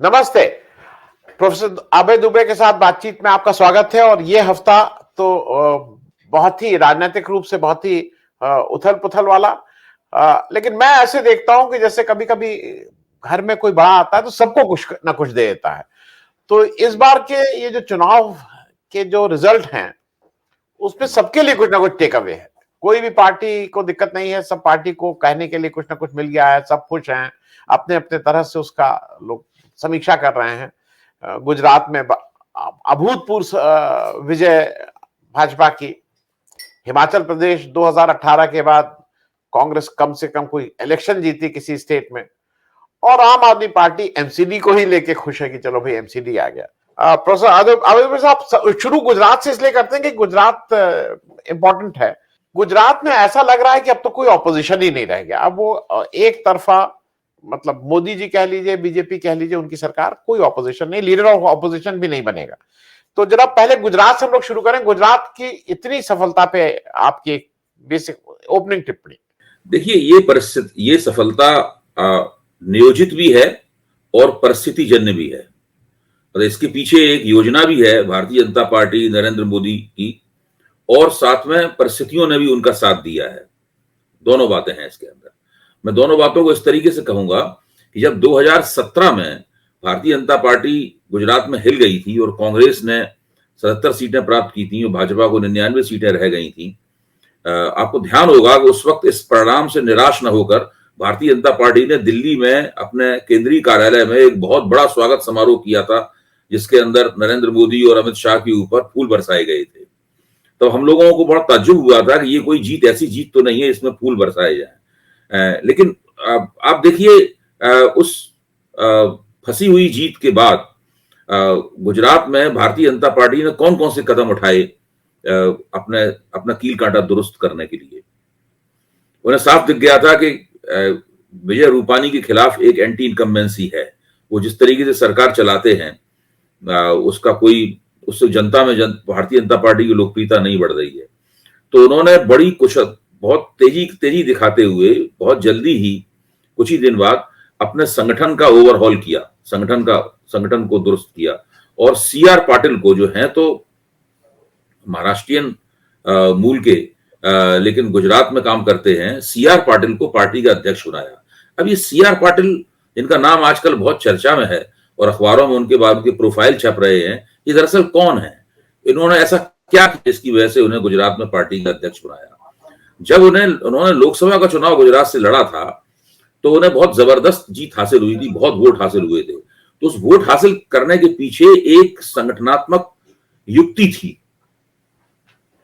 नमस्ते। प्रोफेसर अभय दुबे के साथ बातचीत में आपका स्वागत है। और ये हफ्ता तो बहुत ही राजनीतिक रूप से बहुत ही उथल पुथल वाला, लेकिन मैं ऐसे देखता हूं कि जैसे कभी कभी घर में कोई बड़ा आता है तो सबको कुछ ना कुछ दे देता है। तो इस बार के ये जो चुनाव के जो रिजल्ट हैं उसमें सबके लिए कुछ ना कुछ टेक अवे है। कोई भी पार्टी को दिक्कत नहीं है, सब पार्टी को कहने के लिए कुछ ना कुछ मिल गया है, सब खुश हैं, अपने अपने तरह से उसका लोग समीक्षा कर रहे हैं। गुजरात में अभूतपूर्व विजय भाजपा की। हिमाचल प्रदेश 2018 के बाद कांग्रेस कम से कम कोई इलेक्शन जीती किसी स्टेट में। और आम आदमी पार्टी एमसीडी को ही लेके खुश है कि चलो भाई एमसीडी आ गया। प्रोफेसर आदित्य साहब, शुरू गुजरात से इसलिए करते हैं कि गुजरात इंपॉर्टेंट है। गुजरात में ऐसा लग रहा है कि अब तो कोई ऑपोजिशन ही नहीं रह गया। अब वो एक तरफा, मतलब मोदी जी कह लीजिए, बीजेपी कह लीजिए, उनकी सरकार, कोई ऑपोजिशन नहीं, लीडर ऑफ ऑपोजिशन भी नहीं बनेगा। तो जरा पहले गुजरात से हम लोग शुरू करें। गुजरात की इतनी सफलता पे आपकी बेसिक ओपनिंग टिप्पणी। देखिए, ये सफलता नियोजित भी है और परिस्थिति जन्य भी है। और इसके पीछे एक योजना भी है भारतीय जनता पार्टी नरेंद्र मोदी की, और साथ में परिस्थितियों ने भी उनका साथ दिया है। दोनों बातें हैं इसके अंदर। मैं दोनों बातों को इस तरीके से कहूंगा कि जब 2017 में भारतीय जनता पार्टी गुजरात में हिल गई थी और कांग्रेस ने 77 सीटें प्राप्त की थी और भाजपा को 99 सीटें रह गई थी, आपको ध्यान होगा कि उस वक्त इस परिणाम से निराश न होकर भारतीय जनता पार्टी ने दिल्ली में अपने केंद्रीय कार्यालय में एक बहुत बड़ा स्वागत समारोह किया था, जिसके अंदर नरेंद्र मोदी और अमित शाह के ऊपर फूल बरसाए गए थे। तो हम लोगों को बड़ा ताज्जुब हुआ था कि ये कोई जीत, ऐसी जीत तो नहीं है इसमें फूल बरसाए जाए। लेकिन आप देखिए, उस फंसी हुई जीत के बाद गुजरात में भारतीय जनता पार्टी ने कौन कौन से कदम उठाए अपना कील कांटा दुरुस्त करने के लिए। उन्हें साफ दिख गया था कि विजय रूपानी के खिलाफ एक एंटी इनकम्बेंसी है। वो जिस तरीके से सरकार चलाते हैं, उससे जनता में भारतीय जनता पार्टी की लोकप्रियता नहीं बढ़ रही है। तो उन्होंने बड़ी कुशल, बहुत तेजी दिखाते हुए बहुत जल्दी ही कुछ ही दिन बाद अपने संगठन का ओवरहॉल किया, संगठन को दुरुस्त किया। और सीआर पाटिल को, जो है तो महाराष्ट्रियन मूल के लेकिन गुजरात में काम करते हैं, सीआर पाटिल को पार्टी का अध्यक्ष बनाया। अब ये सीआर पाटिल, जिनका नाम आजकल बहुत चर्चा में है और अखबारों में उनके प्रोफाइल छप रहे हैं, ये दरअसल कौन है? इन्होंने ऐसा क्या किया जिसकी वजह से उन्हें गुजरात में पार्टी का अध्यक्ष बनाया? जब उन्होंने लोकसभा का चुनाव गुजरात से लड़ा था तो उन्हें बहुत जबरदस्त जीत हासिल हुई थी, बहुत वोट हासिल हुए थे। तो उस वोट हासिल करने के पीछे एक संगठनात्मक युक्ति थी।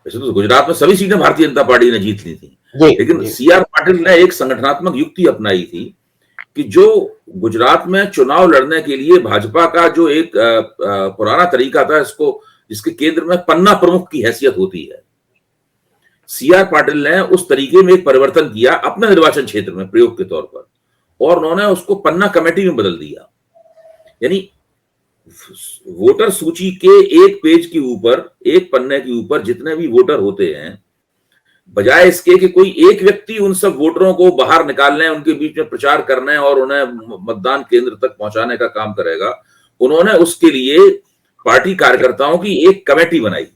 वैसे तो गुजरात में सभी सीटें भारतीय जनता पार्टी ने जीत ली थी, लेकिन सीआर पाटिल ने एक संगठनात्मक युक्ति अपनाई थी कि जो गुजरात में चुनाव लड़ने के लिए भाजपा का जो एक पुराना तरीका था, जिसके केंद्र में पन्ना प्रमुख की हैसियत होती है, सीआर पाटिल ने उस तरीके में एक परिवर्तन किया अपने निर्वाचन क्षेत्र में प्रयोग के तौर पर, और उन्होंने उसको पन्ना कमेटी में बदल दिया। यानी वोटर सूची के एक पेज के ऊपर, एक पन्ने के ऊपर जितने भी वोटर होते हैं, बजाय इसके कि कोई एक व्यक्ति उन सब वोटरों को बाहर निकालने, उनके बीच में प्रचार करने और उन्हें मतदान केंद्र तक पहुंचाने का काम करेगा, उन्होंने उसके लिए पार्टी कार्यकर्ताओं की एक कमेटी बनाई।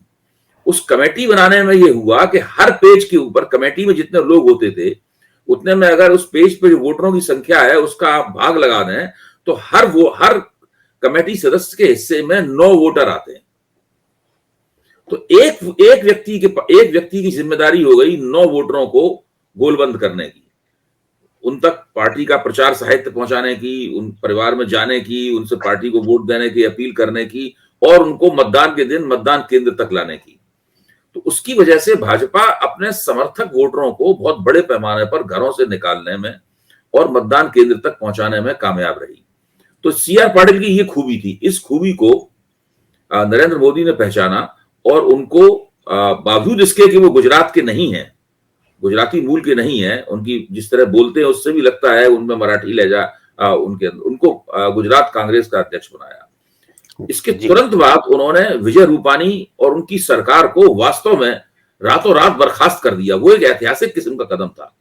उस कमेटी बनाने में यह हुआ कि हर पेज के ऊपर, कमेटी में जितने लोग होते थे उतने में अगर उस पेज पे जो वोटरों की संख्या है उसका आप भाग लगा दें तो हर कमेटी सदस्य के हिस्से में 9 वोटर आते हैं। तो एक व्यक्ति की जिम्मेदारी हो गई 9 वोटरों को गोलबंद करने की, उन तक पार्टी का प्रचार साहित्य पहुंचाने की, उन परिवार में जाने की, उनसे पार्टी को वोट देने की अपील करने की, और उनको मतदान के दिन मतदान केंद्र तक लाने की। तो उसकी वजह से भाजपा अपने समर्थक वोटरों को बहुत बड़े पैमाने पर घरों से निकालने में और मतदान केंद्र तक पहुंचाने में कामयाब रही। तो सीआर पाटिल की ये खूबी थी। इस खूबी को नरेंद्र मोदी ने पहचाना और उनको, बावजूद इसके कि वो गुजरात के नहीं है, गुजराती मूल के नहीं है, उनकी जिस तरह बोलते हैं उससे भी लगता है उनमें मराठी लहजा उनको गुजरात कांग्रेस का अध्यक्ष बनाया। इसके तुरंत बाद उन्होंने विजय रूपानी और उनकी सरकार को वास्तव में रातों रात बर्खास्त कर दिया। वो एक ऐतिहासिक किस्म का कदम था,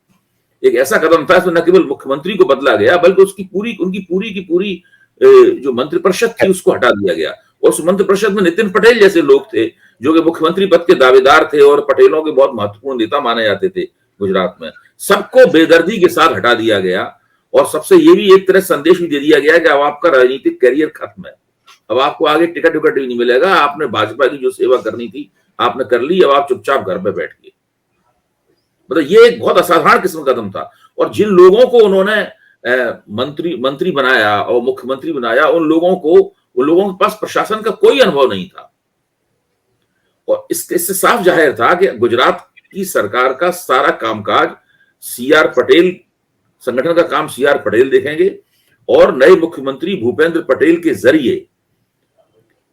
एक ऐसा कदम था इसमें न केवल मुख्यमंत्री को बदला गया बल्कि उनकी पूरी जो मंत्रिपरिषद थी उसको हटा दिया गया, और उस मंत्रिपरिषद में नितिन पटेल जैसे लोग थे जो कि मुख्यमंत्री पद के दावेदार थे और पटेलों के बहुत महत्वपूर्ण नेता माने जाते थे गुजरात में, सबको बेदर्दी के साथ हटा दिया गया। और सबसे ये भी एक तरह संदेश भी दे दिया गया कि अब आपका राजनीतिक करियर खत्म है, अब आपको आगे टिकट विकट भी नहीं मिलेगा, आपने भाजपा की जो सेवा करनी थी आपने कर ली, अब आप चुपचाप घर पे बैठिए। मतलब ये एक बहुत असाधारण किस्म का कदम था। और जिन लोगों को उन्होंने मंत्री बनाया और मुख्यमंत्री बनाया, उन लोगों के पास प्रशासन का कोई अनुभव नहीं था। और इससे साफ जाहिर था कि गुजरात की सरकार का सारा कामकाज सीआर पटेल, संगठन का काम सीआर पटेल देखेंगे, और नए मुख्यमंत्री भूपेंद्र पटेल के जरिए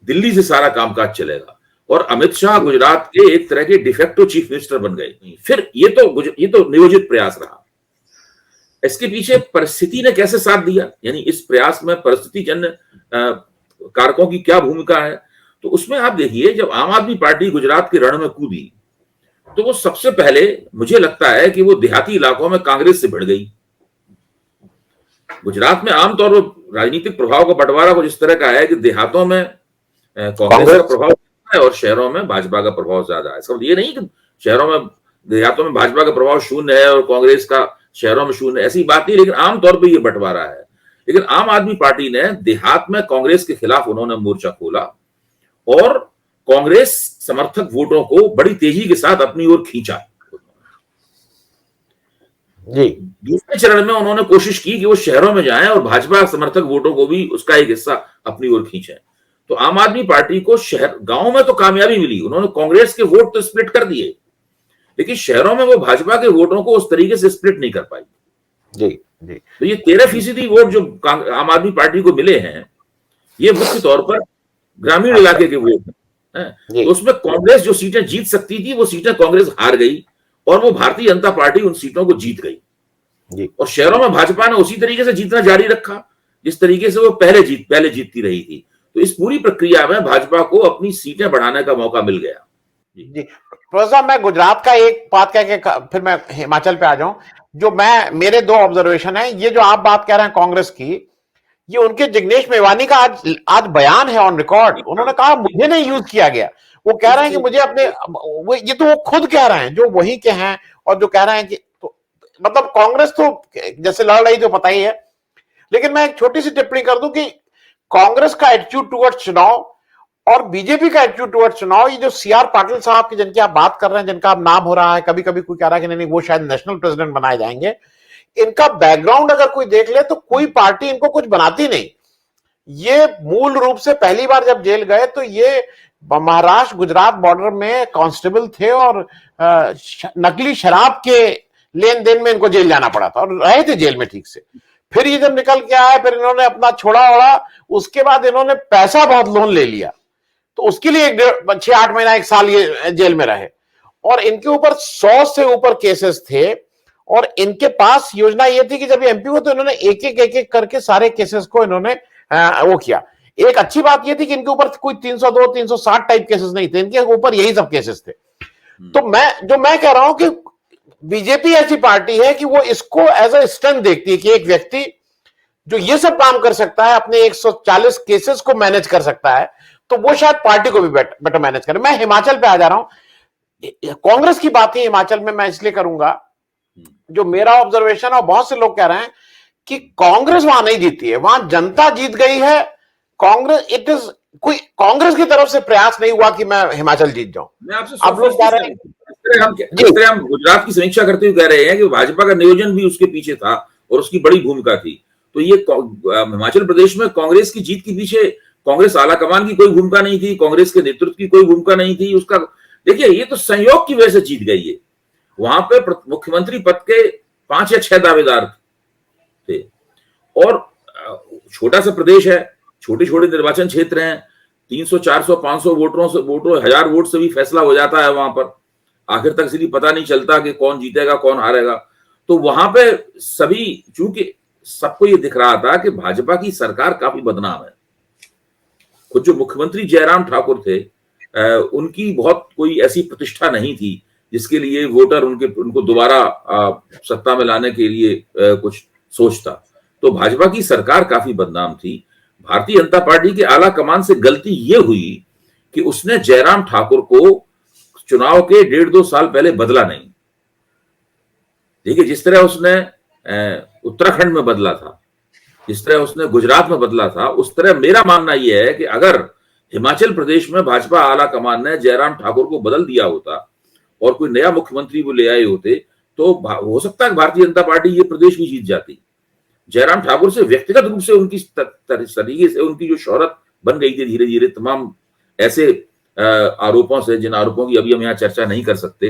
दिल्ली से सारा कामकाज चलेगा। और अमित शाह गुजरात के एक तरह के डिफेक्टो चीफ मिनिस्टर बन गए। फिर ये तो नियोजित प्रयास रहा। इसके पीछे परिस्थिति ने कैसे साथ दिया, यानी इस प्रयास में परिस्थिति जन्य कारकों की क्या भूमिका है, तो उसमें आप देखिए जब आम आदमी पार्टी गुजरात के रण में कूदी तो वो सबसे पहले मुझे लगता है कि वो देहाती इलाकों में कांग्रेस से भिड़ गई। गुजरात में आमतौर पर राजनीतिक प्रभाव का बंटवारा कुछ इस तरह का है कि देहातों में कांग्रेस का प्रभाव है और शहरों में भाजपा का प्रभाव ज्यादा है। इसका ये नहीं कि शहरों में, देहातों में भाजपा का प्रभाव शून्य है और कांग्रेस का शहरों में शून्य, ऐसी बात नहीं, लेकिन आमतौर पर यह बंटवारा है। लेकिन आम आदमी पार्टी ने देहात में कांग्रेस के खिलाफ उन्होंने मोर्चा खोला और कांग्रेस समर्थक वोटों को बड़ी तेजी के साथ अपनी ओर खींचा। जी। दूसरे चरण में उन्होंने कोशिश की कि वो शहरों में जाएं और भाजपा समर्थक वोटों को भी उसका एक हिस्सा अपनी ओर खींचे। तो आम आदमी पार्टी को गांव में तो कामयाबी मिली, उन्होंने कांग्रेस के वोट तो स्प्लिट कर दिए, लेकिन शहरों में वो भाजपा के वोटों को उस तरीके से स्प्लिट नहीं कर पाई। जी जी। तो ये 13% वोट जो आम आदमी पार्टी को मिले हैं, ये मुख्य तौर पर ग्रामीण इलाके के वोट हैं। तो उसमें कांग्रेस जो सीटें जीत सकती थी वो सीटें कांग्रेस हार गई और वो भारतीय जनता पार्टी उन सीटों को जीत गई। जी। और शहरों में भाजपा ने उसी तरीके से जीतना जारी रखा जिस तरीके से वो पहले जीतती रही थी। तो इस पूरी प्रक्रिया में भाजपा को अपनी सीटें बढ़ाने का मौका मिल गया। जी प्रोफेसर साहब, मैं गुजरात का एक बात कह के फिर मैं हिमाचल पे आ जाऊं। जो मेरे दो ऑब्जर्वेशन है, ये जो आप बात कह रहे हैं कांग्रेस की, ये उनके जिग्नेश मेवानी का आज बयान है ऑन रिकॉर्ड। उन्होंने कहा मुझे नहीं यूज किया गया। वो कह रहे हैं कि मुझे अपने ये तो वो खुद कह रहे हैं जो वहीं के हैं और जो कह रहे हैं कि तो, मतलब कांग्रेस तो जैसे लड़ रही तो पता ही है। लेकिन मैं एक छोटी सी टिप्पणी कर दूं कि कांग्रेस का एटीट्यूड टुवर्ड्स चुनाव और बीजेपी का एटीट्यूड टुवर्ड्स चुनाव, ये जो सीआर पाटिल साहब की जिनकी आप बात कर रहे हैं, जिनका अब नाम हो रहा है, कभी कभी कोई कह रहा है कि नहीं वो शायद नेशनल प्रेसिडेंट बनाए जाएंगे, इनका बैकग्राउंड अगर कोई देख ले तो कोई पार्टी इनको कुछ बनाती नहीं। ये मूल रूप से पहली बार जब जेल गए तो ये महाराष्ट्र गुजरात बॉर्डर में कांस्टेबल थे और नकली शराब के लेन देन में इनको जेल जाना पड़ा था और रहे थे जेल में ठीक से। फिर ये जब निकल के आए, फिर इन्होंने अपना छोड़ा ओढ़ा, उसके बाद इन्होंने पैसा बहुत लोन ले लिया, तो उसके लिए 6-8 महीना 1 साल ये जेल में रहे। और इनके ऊपर 100 से ऊपर केसेस थे और इनके पास योजना ये थी कि जब ये एमपी हुए तो इन्होंने एक एक करके सारे केसेस को इन्होंने वो किया। एक अच्छी बात ये थी कि इनके ऊपर कोई 302 360 टाइप केसेस नहीं थे, इनके ऊपर यही सब केसेस थे। तो मैं कह रहा हूं कि बीजेपी ऐसी पार्टी है कि वो इसको एज अ स्ट्रेंथ देखती है कि एक व्यक्ति जो ये सब काम कर सकता है, अपने 140 केसेस को मैनेज कर सकता है, तो वो शायद पार्टी को भी बेटर मैनेज करे। मैं हिमाचल पे आ जा रहा हूं। कांग्रेस की बात ही हिमाचल में मैं इसलिए करूंगा, जो मेरा ऑब्जर्वेशन और बहुत से लोग कह रहे हैं कि कांग्रेस वहां नहीं जीती है, वहां जनता जीत गई है। कांग्रेस कोई कांग्रेस की तरफ से प्रयास नहीं हुआ कि मैं हिमाचल जीत जाऊं। मैं आपसे अब लोग कह रहे हैं, इस तरह हम गुजरात की समीक्षा करते हुए कह रहे हैं कि भाजपा का नियोजन भी उसके पीछे था और उसकी बड़ी भूमिका थी। तो ये हिमाचल प्रदेश में कांग्रेस की जीत के पीछे कांग्रेस आला कमान की कोई भूमिका नहीं थी, कांग्रेस के नेतृत्व की कोई भूमिका नहीं थी। उसका देखिए, ये तो संयोग की वजह से जीत गई है। वहां पे मुख्यमंत्री पद के 5 या 6 दावेदार थे और छोटा सा प्रदेश है, छोटे छोटे निर्वाचन क्षेत्र हैं, 300 400 500 वोटरों 1000 वोट से भी फैसला हो जाता है वहां पर। आखिर तक इसलिए पता नहीं चलता कि कौन जीतेगा कौन हारेगा। तो वहां पे सभी, चूंकि सबको ये दिख रहा था कि भाजपा की सरकार काफी बदनाम है। खुद जो मुख्यमंत्री जयराम ठाकुर थे, उनकी बहुत कोई ऐसी प्रतिष्ठा नहीं थी जिसके लिए वोटर उनको दोबारा सत्ता में लाने के लिए कुछ सोचता। तो भाजपा की सरकार काफी बदनाम थी। भारतीय जनता पार्टी के आला कमान से गलती ये हुई कि उसने जयराम ठाकुर को चुनाव के 1.5-2 साल पहले बदला नहीं। देखिए, जिस तरह उसने उत्तराखंड में बदला था, जिस तरह उसने गुजरात में बदला था, उस तरह मेरा मानना यह है कि अगर हिमाचल प्रदेश में भाजपा आला कमान ने जयराम ठाकुर को बदल दिया होता और कोई नया मुख्यमंत्री वो ले आए होते, तो हो सकता है भारतीय जनता पार्टी ये प्रदेश भी जीत जाती। जयराम ठाकुर से व्यक्तिगत रूप से उनकी तरीके से उनकी जो शोहरत बन गई थी धीरे धीरे तमाम ऐसे आरोपों से, जिन आरोपों की अभी हम यहाँ चर्चा नहीं कर सकते,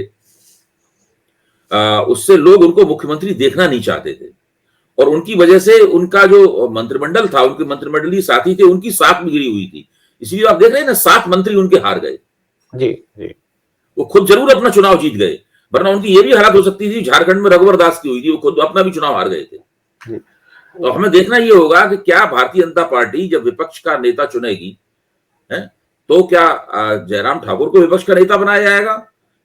उससे लोग उनको मुख्यमंत्री देखना नहीं चाहते थे और उनकी वजह से उनका जो मंत्रिमंडल था, उनके मंत्रिमंडलीय साथी थे, उनकी साख भी गिरी हुई थी। इसलिए आप देख रहे हैं ना, 7 मंत्री उनके हार गए। जी जी, वो खुद जरूर अपना चुनाव जीत गए, वरना उनकी ये भी हालत हो सकती थी, झारखंड में रघुवर दास की हुई थी, वो खुद अपना भी चुनाव हार गए थे। तो हमें देखना ये होगा कि क्या भारतीय जनता पार्टी जब विपक्ष का नेता चुनेगी तो क्या जयराम ठाकुर को विपक्ष का नेता बनाया जाएगा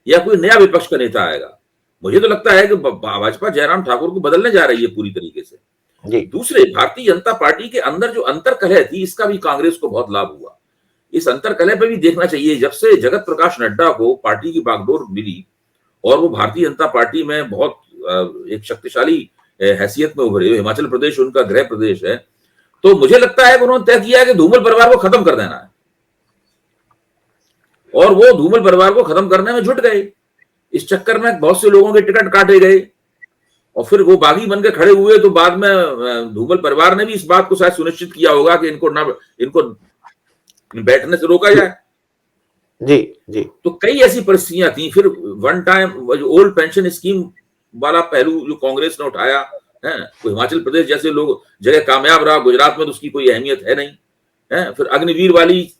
या कोई नया विपक्ष का नेता आएगा। मुझे तो लगता है कि भाजपा जयराम ठाकुर को बदलने जा रही है पूरी तरीके से। दूसरे, भारतीय जनता पार्टी के अंदर जो अंतर्कलह थी, इसका भी कांग्रेस को बहुत लाभ हुआ। इस अंतर्कलह पे भी देखना चाहिए। जब से जगत प्रकाश नड्डा को पार्टी की बागडोर मिली और वो भारतीय जनता पार्टी में बहुत एक शक्तिशाली हैसियत में उभरे, हिमाचल प्रदेश उनका गृह प्रदेश है, तो मुझे लगता है कि उन्होंने तय किया है कि धूमल परिवार को खत्म कर देना है और वो धूमल परिवार को खत्म करने में जुट गए। इस चक्कर में बहुत से लोगों के टिकट काटे गए और फिर वो बागी बन के खड़े हुए। तो बाद में धूमल परिवार ने भी इस बात को शायद सुनिश्चित किया होगा कि इनको बैठने से रोका जाए। जी जी, तो कई ऐसी परिस्थितियां थी। फिर one time old pension scheme वाला पहलू जो कांग्रेस ने उठाया है, तो हिमाचल प्रदेश जैसे लोग जगह कामयाब रहा, गुजरात में तो उसकी कोई अहमियत है नहीं है। फिर अग्निवीर वाली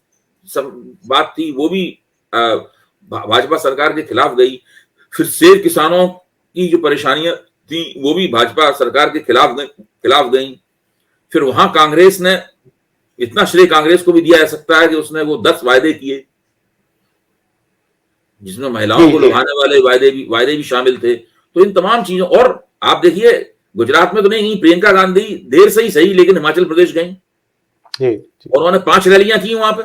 बात थी, वो भी भाजपा सरकार के खिलाफ गई। फिर सेब किसानों की जो परेशानियां थी, वो भी भाजपा सरकार के खिलाफ गई। फिर वहां कांग्रेस ने, इतना श्रेय कांग्रेस को भी दिया जा सकता है कि उसने वो 10 वायदे किए जिसमें महिलाओं को लुभाने वाले वायदे भी शामिल थे। तो इन तमाम चीजों, और आप देखिए गुजरात में तो नहीं, प्रियंका गांधी देर से ही सही लेकिन हिमाचल प्रदेश गई और उन्होंने 5 रैलियां की वहां पे।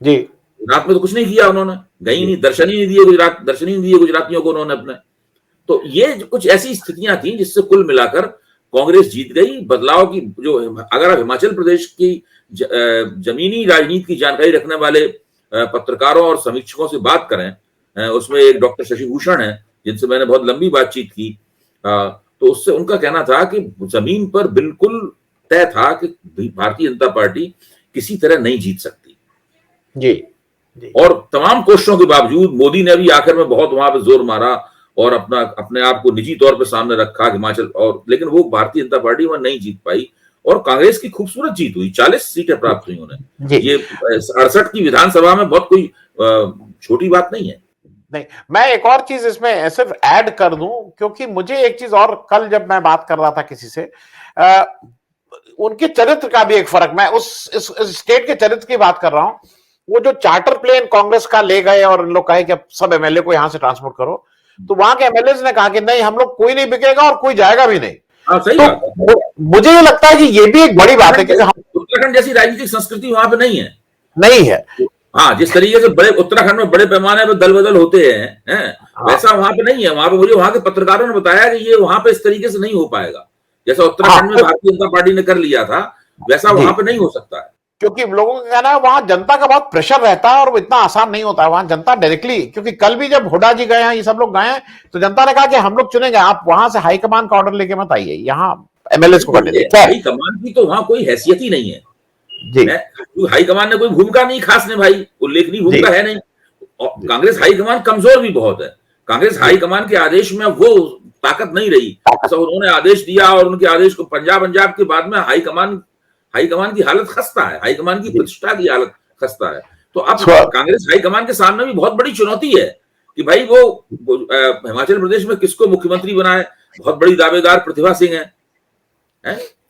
जी, गुजरात में तो कुछ नहीं किया उन्होंने, गई नहीं, दर्शन ही नहीं दिए गुजरातियों को उन्होंने अपने। तो ये कुछ ऐसी स्थितियां थी जिससे कुल मिलाकर कांग्रेस जीत गई। बदलाव की जो, अगर आप हिमाचल प्रदेश की जमीनी राजनीति की जानकारी रखने वाले पत्रकारों और समीक्षकों से बात करें, उसमें एक डॉक्टर शशि भूषण है जिनसे मैंने बहुत लंबी बातचीत की, तो उससे उनका कहना था कि जमीन पर बिल्कुल तय था कि भारतीय जनता पार्टी किसी तरह नहीं जीत सकती। जी। और तमाम कोशिशों के बावजूद मोदी ने भी आखिर में बहुत वहां पे जोर मारा और अपने आप को निजी तौर पे सामने रखा हिमाचल, और लेकिन वो भारतीय जनता पार्टी वहां नहीं जीत पाई और कांग्रेस की खूबसूरत जीत हुई, 40 सीटें प्राप्त हुई उन्हें। ये 68 की विधानसभा में बहुत कोई छोटी बात नहीं है। नहीं, मैं एक और चीज इसमें सिर्फ ऐड कर दूं, क्योंकि मुझे एक चीज और, कल जब मैं बात कर रहा था किसी से, उनके चरित्र का भी एक फर्क, मैं इस स्टेट के चरित्र की बात कर रहा हूं। वो जो चार्टर प्लेन कांग्रेस का ले गए और लोग कहे कि सब एमएलए को यहां से ट्रांसपोर्ट करो, तो वहां के एमएलए ने कहा कि नहीं, हम लोग कोई नहीं बिकेगा और कोई जाएगा भी नहीं। तो मुझे ये लगता है कि ये भी एक बड़ी बात है कि उत्तराखंड जैसी राजनीतिक संस्कृति वहां पे नहीं है। हाँ, जिस तरीके से बड़े उत्तराखंड में बड़े पैमाने पर दल बदल होते हैं, वैसा वहां पे नहीं है। वहां पे मुझे वहां के पत्रकारों ने बताया कि ये वहां पे इस तरीके से नहीं हो पाएगा। जैसा उत्तराखंड में भारतीय जनता पार्टी ने कर लिया था, वैसा वहां पे नहीं हो सकता है। क्योंकि लोगों का कहना है वहां जनता का बहुत प्रेशर रहता है और वो इतना आसान नहीं होता है वहां जनता डायरेक्टली, क्योंकि कल भी जब हुड्डा जी गए हैं, ये सब लोग गए हैं, तो जनता ने कहा कि हम लोग चुनेंगे, आप वहां से हाईकमान का ऑर्डर लेके मत आइए, यहाँ एमएलए को करने दीजिए। हाईकमान की तो वहां कोई हैसियत ही नहीं है जी। हाईकमान ने कोई भूमिका नहीं खास ने भाई, उल्लेखनीय भूमिका है नहीं। कांग्रेस हाईकमान कमजोर भी बहुत है। कांग्रेस हाईकमान के आदेश में वो ताकत नहीं रही। ऐसा उन्होंने आदेश दिया और उनके आदेश को पंजाब के बाद में हाईकमान की हालत खस्ता है, हाईकमान की प्रतिष्ठा की हालत खस्ता है। तो अब कांग्रेस हाईकमान के सामने भी बहुत बड़ी चुनौती है कि भाई वो हिमाचल प्रदेश में किसको मुख्यमंत्री बनाए। बहुत बड़ी दावेदार प्रतिभा सिंह है,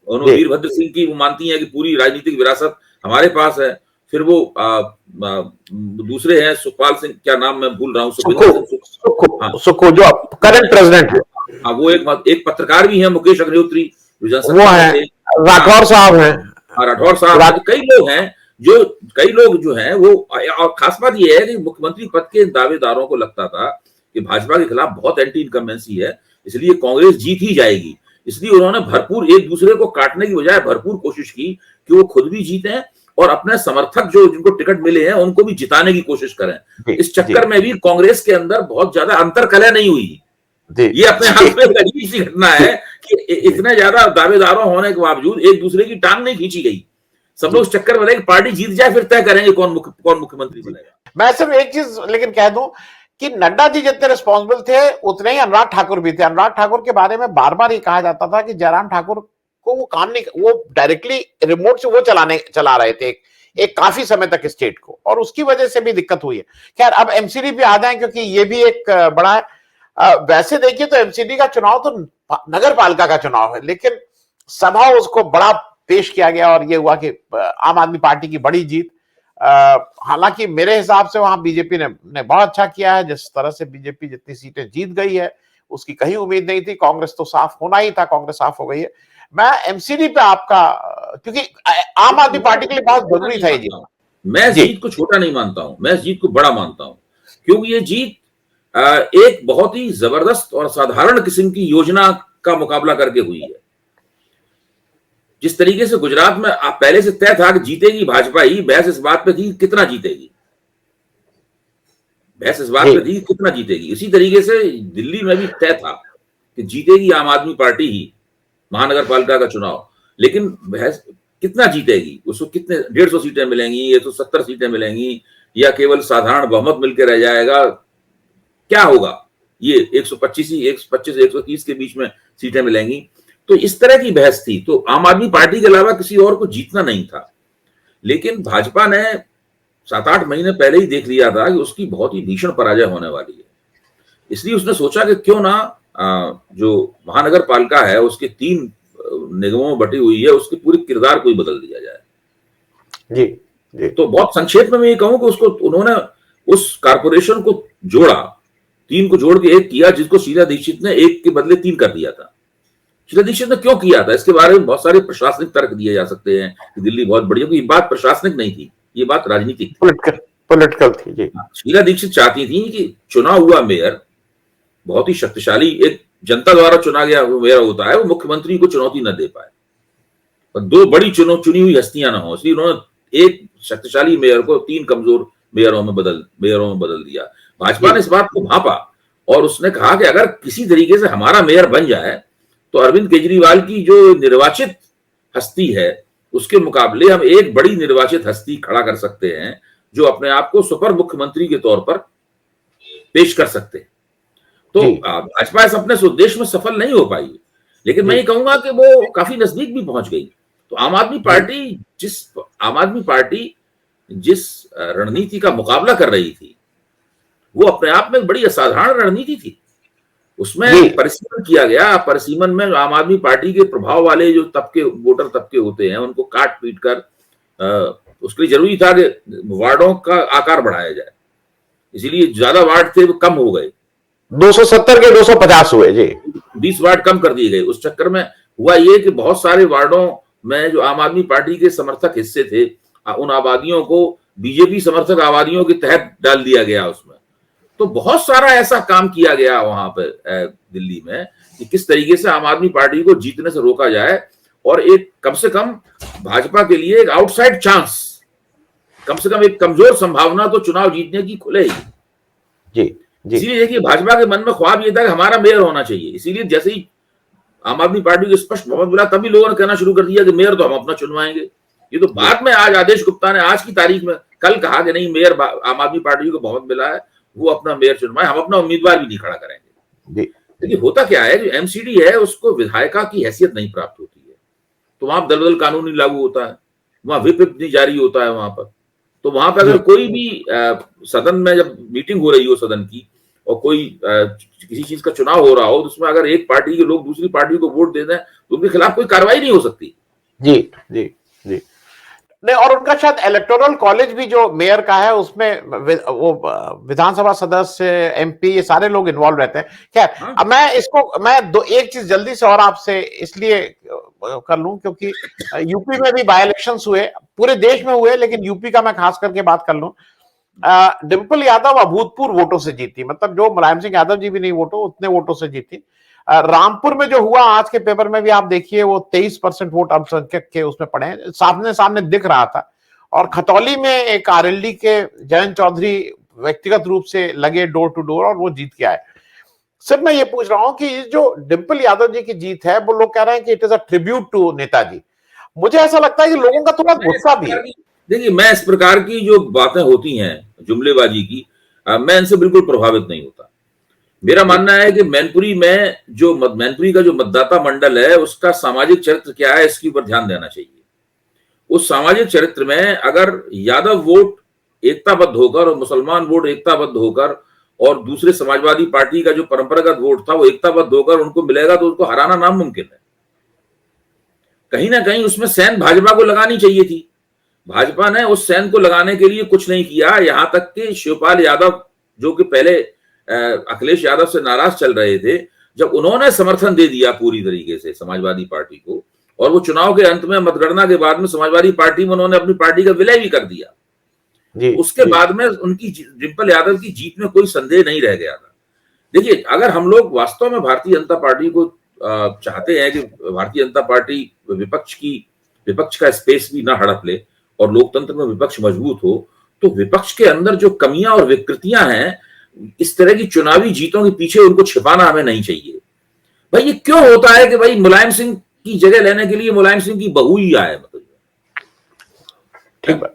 उन्होंने वीरभद्र सिंह की वो मानती है कि पूरी राजनीतिक विरासत हमारे पास है। फिर वो दूसरे हैं सुखपाल सिंह, क्या नाम मैं भूल रहा हूँ, सुक्खू जो करंट प्रेसिडेंट है। वो एक पत्रकार भी है, मुकेश अग्निहोत्री, वो है, राठौर साहब हैं, राठौर साहब, कई लोग जो हैं वो, और खास बात ये है कि मुख्यमंत्री पद के दावेदारों को लगता था कि भाजपा के खिलाफ बहुत एंटी इनकम्बेंसी है, इसलिए कांग्रेस जीत ही जाएगी। इसलिए उन्होंने भरपूर एक दूसरे को काटने की बजाय भरपूर कोशिश की कि वो खुद भी जीतें और अपने समर्थक जो जिनको टिकट मिले हैं उनको भी जिताने की कोशिश करें। इस चक्कर में भी कांग्रेस के अंदर बहुत ज्यादा अंतर्कलह नहीं हुई। ये अपने हाथ में अजीब सी घटना है कि इतने ज्यादा दावेदारों होने के बावजूद एक दूसरे की टांग नहीं खींची गई। सब लोग चक्कर में रहे, पार्टी जीत जाए फिर तय करेंगे कौन मुख्यमंत्री बनेगा। मैं सिर्फ एक चीज लेकिन कह दूं कि नड्डा जी जितने रिस्पॉन्सिबल थे उतने ही अनुराग ठाकुर भी थे। अनुराग ठाकुर के बारे में बार बार ये कहा जाता था कि जयराम ठाकुर को वो काम नहीं, वो डायरेक्टली रिमोट से वो चला रहे थे एक काफी समय तक स्टेट को, और उसकी वजह से भी दिक्कत हुई है। खैर अब एमसीडी पे आ जाए क्योंकि ये भी एक बड़ा है। वैसे देखिए तो एमसीडी का चुनाव तो नगर पालिका का चुनाव है, लेकिन सभा उसको बड़ा पेश किया गया और ये हुआ कि आम आदमी पार्टी की बड़ी जीत। हालांकि मेरे हिसाब से वहां बीजेपी ने बहुत अच्छा किया है। जिस तरह से बीजेपी जितनी सीटें जीत गई है उसकी कहीं उम्मीद नहीं थी। कांग्रेस तो साफ होना ही था, कांग्रेस साफ हो गई है। मैं एमसीडी पे आपका, क्योंकि आम आदमी पार्टी के लिए बहुत जरूरी था ये जीत। मैं जीत को छोटा नहीं मानता हूं, मैं जीत को बड़ा मानता हूं, क्योंकि ये जीत एक बहुत ही जबरदस्त और साधारण किस्म की योजना का मुकाबला करके हुई है। जिस तरीके से गुजरात में पहले से तय था कि जीतेगी भाजपा ही, बहस इस बात पे थी कितना जीतेगी, बहस इस बात पे थी कितना जीतेगी। इसी तरीके से दिल्ली में भी तय था कि जीतेगी आम आदमी पार्टी ही महानगर पालिका का चुनाव, लेकिन बहस कितना जीतेगी, उसको कितने 150 सीटें मिलेंगी या तो 70 सीटें मिलेंगी या केवल साधारण बहुमत मिलकर रह जाएगा, क्या होगा, ये 125 130 के बीच में सीटें मिलेंगी। तो इस तरह की बहस थी। तो आम आदमी पार्टी के अलावा किसी और को जीतना नहीं था। लेकिन भाजपा ने 7-8 महीने पहले ही देख लिया था कि उसकी बहुत ही भीषण पराजय होने वाली है। इसलिए उसने सोचा कि क्यों ना जो महानगर पालिका है उसके 3 निगमों में बटी हुई है, उसके पूरे किरदार को ही बदल दिया जाए। जी। तो बहुत संक्षेप में मैं ये कहूं कि उसको उन्होंने उस कारपोरेशन को जोड़ा, 3 को जोड़ के 1 किया, जिसको शीला दीक्षित ने 1 के बदले 3 कर दिया था। शीला दीक्षित ने क्यों किया था, इसके बारे में बहुत सारे प्रशासनिक तर्क दिए जा सकते हैं कि दिल्ली बहुत बढ़िया, ये बात प्रशासनिक नहीं थी, ये बात राजनीतिक पॉलिटिकल थी। जी, शीला दीक्षित चाहती थी कि चुना हुआ मेयर बहुत ही शक्तिशाली, एक जनता द्वारा चुना गया मेयर होता है, वो मुख्यमंत्री को चुनौती न दे पाए और 2 बड़ी चुनी हुई हस्तियां ना हो, इसलिए उन्होंने एक शक्तिशाली मेयर को 3 कमजोर मेयरों में बदल दिया। भाजपा ने इस बात को भांपा और उसने कहा कि अगर किसी तरीके से हमारा मेयर बन जाए तो अरविंद केजरीवाल की जो निर्वाचित हस्ती है उसके मुकाबले हम एक बड़ी निर्वाचित हस्ती खड़ा कर सकते हैं जो अपने आप को सुपर मुख्यमंत्री के तौर पर पेश कर सकते हैं। तो भाजपा इस अपने उद्देश्य में सफल नहीं हो पाई, लेकिन मैं ये कहूंगा कि वो काफी नजदीक भी पहुंच गई। तो आम आदमी पार्टी जिस रणनीति का मुकाबला कर रही थी वो अपने आप में बड़ी असाधारण रणनीति थी। उसमें परिसीमन किया गया। परिसीमन में आम आदमी पार्टी के प्रभाव वाले जो वोटर तबके होते हैं उनको काट पीट कर उसके लिए जरूरी था कि वार्डों का आकार बढ़ाया जाए, इसीलिए ज्यादा वार्ड थे वो कम हो गए, 270 के 250 हुए जी, 20 वार्ड कम कर दिए गए। उस चक्कर में हुआ ये कि बहुत सारे वार्डों में जो आम आदमी पार्टी के समर्थक हिस्से थे उन आबादियों को बीजेपी समर्थक आबादियों के तहत डाल दिया गया उसमें। तो बहुत सारा ऐसा काम किया गया वहां पर दिल्ली में कि किस तरीके से आम आदमी पार्टी को जीतने से रोका जाए और एक कम से कम भाजपा के लिए एक आउटसाइड चांस, कम से कम एक कमजोर संभावना तो चुनाव जीतने की खुलेगी। जी। इसीलिए देखिए भाजपा के मन में ख्वाब ये था कि हमारा मेयर होना चाहिए। इसीलिए जैसे ही आम आदमी पार्टी को स्पष्ट बहुमत मिला तभी लोगों ने कहना शुरू कर दिया कि मेयर तो हम अपना चुनवाएंगे। ये तो बाद में आज आदेश गुप्ता ने आज की तारीख में कल कहा कि नहीं, मेयर आम आदमी पार्टी को बहुमत मिला है, वो अपना मेयर चुनवाए, हम अपना उम्मीदवार भी नहीं खड़ा करेंगे। देखिए होता क्या है, जो एमसीडी है उसको विधायिका की हैसियत नहीं प्राप्त होती है, तो वहां दलदल कानून नहीं लागू होता है, वहां व्हिप नहीं जारी होता है वहां पर। तो वहां पर अगर कोई भी सदन में जब मीटिंग हो रही हो सदन की और कोई किसी चीज का चुनाव हो रहा हो तो उसमें अगर एक पार्टी के लोग दूसरी पार्टी को वोट दे दें तो उनके खिलाफ कोई कार्रवाई नहीं हो सकती। जी। नहीं, और उनका शायद इलेक्टोरल कॉलेज भी जो मेयर का है उसमें वो विधानसभा सदस्य, एमपी, ये सारे लोग इन्वॉल्व रहते हैं। खैर, हाँ अब मैं एक चीज जल्दी से और आपसे इसलिए कर लूं क्योंकि यूपी में भी बाय इलेक्शंस हुए, पूरे देश में हुए, लेकिन यूपी का मैं खास करके बात कर लूं। डिंपल यादव अभूतपूर्व वोटों से जीती, मतलब जो मुलायम सिंह यादव जी भी नहीं वोटो उतने वोटों से जीती। रामपुर में जो हुआ, आज के पेपर में भी आप देखिए, वो 23% वोट अल्पसंख्यक के उसमें पड़े हैं, सामने सामने दिख रहा था। और खतौली में एक आरएलडी के जयंत चौधरी व्यक्तिगत रूप से लगे डोर टू डोर और वो जीत के आए। सिर्फ मैं ये पूछ रहा हूं कि जो डिंपल यादव जी की जीत है, वो लोग कह रहे हैं कि it is a tribute to Netaji. मुझे ऐसा लगता है कि लोगों का थोड़ा गुस्सा भी है। देखिए, मैं इस प्रकार की जो बातें होती हैं जुमलेबाजी की, मैं इनसे बिल्कुल प्रभावित नहीं होता। मेरा मानना है कि मैनपुरी का जो मतदाता मंडल है उसका सामाजिक चरित्र क्या है, इसके ऊपर ध्यान देना चाहिए। उस सामाजिक चरित्र में अगर यादव वोट एकताबद्ध होकर और मुसलमान वोट एकताबद्ध होकर और दूसरे समाजवादी पार्टी का जो परंपरागत वोट था वो एकताबद्ध होकर उनको मिलेगा तो उनको हराना नामुमकिन है। कहीं ना कहीं उसमें सेंध भाजपा को लगानी चाहिए थी। भाजपा ने उस सेंध को लगाने के लिए कुछ नहीं किया। यहां तक कि शिवपाल यादव, जो कि पहले अखिलेश यादव से नाराज चल रहे थे, जब उन्होंने समर्थन दे दिया पूरी तरीके से समाजवादी पार्टी को, और वो चुनाव के अंत में मतगणना के बाद में समाजवादी पार्टी में उन्होंने अपनी पार्टी का विलय भी कर दिया, उसके बाद में उनकी डिंपल यादव की जीत में कोई संदेह नहीं रह गया था। देखिए, अगर हम लोग वास्तव में भारतीय जनता पार्टी को चाहते हैं कि भारतीय जनता पार्टी विपक्ष का स्पेस भी ना हड़प ले और लोकतंत्र में विपक्ष मजबूत हो, तो विपक्ष के अंदर जो कमियां और विकृतियां हैं, इस तरह की चुनावी जीतों के पीछे उनको छिपाना हमें नहीं चाहिए। भाई, ये क्यों होता है कि भाई मुलायम सिंह की जगह लेने के लिए मुलायम सिंह की बहू ही आए, मतलब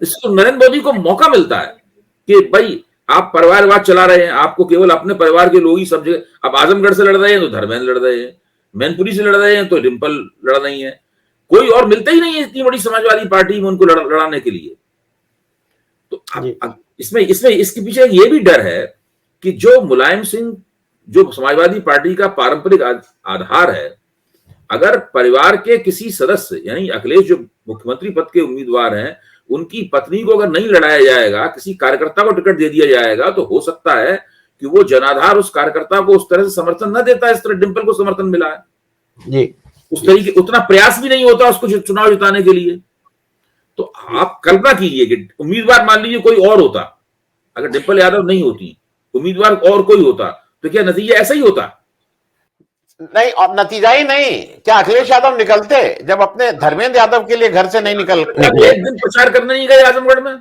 इसको नरेंद्र मोदी को मौका मिलता है कि भाई आप परिवारवाद चला रहे हैं, आपको केवल अपने परिवार के लोग ही सब जगह। अब आजमगढ़ से लड़ रहे हैं तो धर्मेंद्र लड़ रहे हैं, मैनपुरी से लड़ रहे हैं तो डिंपल लड़ रही है, कोई और मिलता ही नहीं है इतनी बड़ी समाजवादी पार्टी में उनको लड़ाने के लिए। तो इसमें इसके पीछे ये भी डर है कि जो मुलायम सिंह, जो समाजवादी पार्टी का पारंपरिक आधार है, अगर परिवार के किसी सदस्य, यानी अखिलेश जो मुख्यमंत्री पद के उम्मीदवार हैं, उनकी पत्नी को अगर नहीं लड़ाया जाएगा, किसी कार्यकर्ता को टिकट दे दिया जाएगा, तो हो सकता है कि वो जनाधार उस कार्यकर्ता को उस तरह से समर्थन न देता, इस तरह डिंपल को समर्थन मिला है जी। उस तरीके उतना प्रयास भी नहीं होता उसको चुनाव जिताने के लिए। तो आप कल्पना कीजिए कि उम्मीदवार मान लीजिए कोई और होता, अगर डिंपल यादव नहीं होती, उम्मीदवार और कोई होता, तो क्या नतीजा ऐसा ही होता? नहीं, और नतीजा ही नहीं, क्या अखिलेश यादव निकलते जब अपने धर्मेंद्र यादव के लिए घर से नहीं निकल एक दिन प्रचार करने नहीं गए आजमगढ़ में?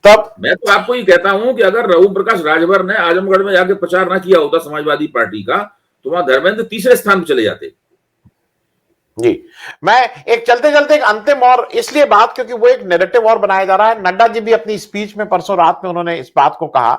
तब मैं तो आपको ये कहता हूं कि अगर रघु प्रकाश राजभर ने आजमगढ़ में जाके प्रचार ना किया होता समाजवादी पार्टी का, तो वहां धर्मेंद्र तीसरे स्थान पर चले जाते जी। मैं एक चलते चलते एक अंतिम और इसलिए बात, क्योंकि वो एक नैरेटिव और बनाया जा रहा है। नड्डा जी भी अपनी स्पीच में परसों रात में उन्होंने इस बात को कहा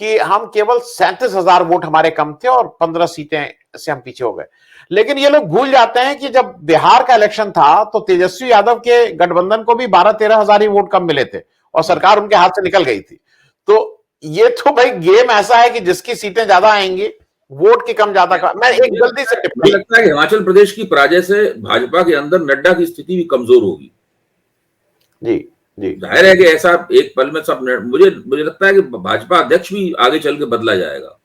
कि हम केवल 37,000 वोट हमारे कम थे और 15 सीटें से हम पीछे हो गए। लेकिन ये लोग भूल जाते हैं कि जब बिहार का इलेक्शन था तो तेजस्वी यादव के गठबंधन को भी 12-13 हजार ही वोट कम मिले थे और सरकार उनके हाथ से निकल गई थी। तो ये तो भाई गेम ऐसा है कि जिसकी सीटें ज्यादा आएंगी, वोट की कम ज्यादा का। मैं एक जल्दी से मुझे लगता है कि हिमाचल प्रदेश की पराजय से भाजपा के अंदर नड्डा की स्थिति भी कमजोर होगी जी जी। जाहिर है कि ऐसा एक पल में सब, मुझे लगता है कि भाजपा अध्यक्ष भी आगे चल के बदला जाएगा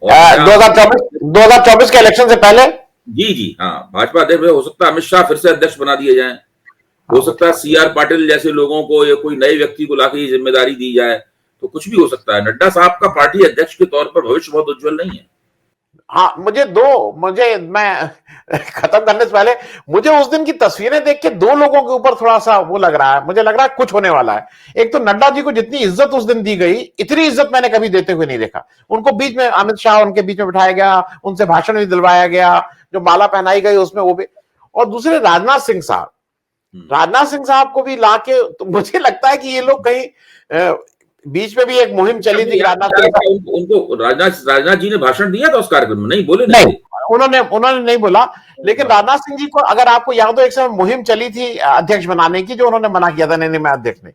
2024 के इलेक्शन से पहले। जी हाँ, भाजपा अध्यक्ष हो सकता है अमित शाह फिर से अध्यक्ष बना दिए जाए, हो सकता है CR पाटिल जैसे लोगों को या कोई नए व्यक्ति को लाके ये जिम्मेदारी दी जाए, तो कुछ भी हो सकता है। नड्डा साहब का पार्टी अध्यक्ष के तौर पर भविष्य बहुत उज्जवल नहीं है। हाँ, मैं खत्म करने से पहले, मुझे उस दिन की तस्वीरें देख के दो लोगों के ऊपर थोड़ा सा वो लग रहा है, मुझे लग रहा है कुछ होने वाला है। एक तो नड्डा जी को जितनी इज्जत उस दिन दी गई, इतनी इज्जत मैंने कभी देते हुए नहीं देखा। उनको बीच में अमित शाह उनके बीच में बिठाया गया, उनसे भाषण भी दिलवाया गया, जो माला पहनाई गई उसमें वो भी। और दूसरे राजनाथ सिंह साहब को भी लाके, तो मुझे लगता है कि ये लोग कहीं बीच में भी एक मुहिम चली थी। उनको राजनाथ जी ने भाषण दिया था उस कार्यक्रम में? नहीं बोले, नहीं, उन्होंने नहीं बोला। लेकिन राजनाथ सिंह जी को, अगर आपको याद हो, एक समय मुहिम चली थी अध्यक्ष बनाने की, जो उन्होंने मना किया था, नहीं मैं अध्यक्ष नहीं।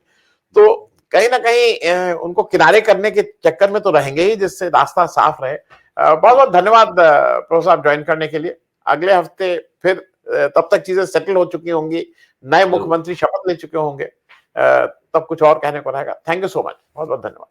तो कहीं ना कहीं उनको किनारे करने के चक्कर में तो रहेंगे ही, जिससे रास्ता साफ रहे। बहुत बहुत धन्यवाद प्रोफेसर साहब ज्वाइन करने के लिए। अगले हफ्ते फिर, तब तक चीजें सेटल हो चुकी होंगी, नए मुख्यमंत्री शपथ ले चुके होंगे, तब कुछ और कहने को रहेगा। थैंक यू सो मच, बहुत बहुत धन्यवाद।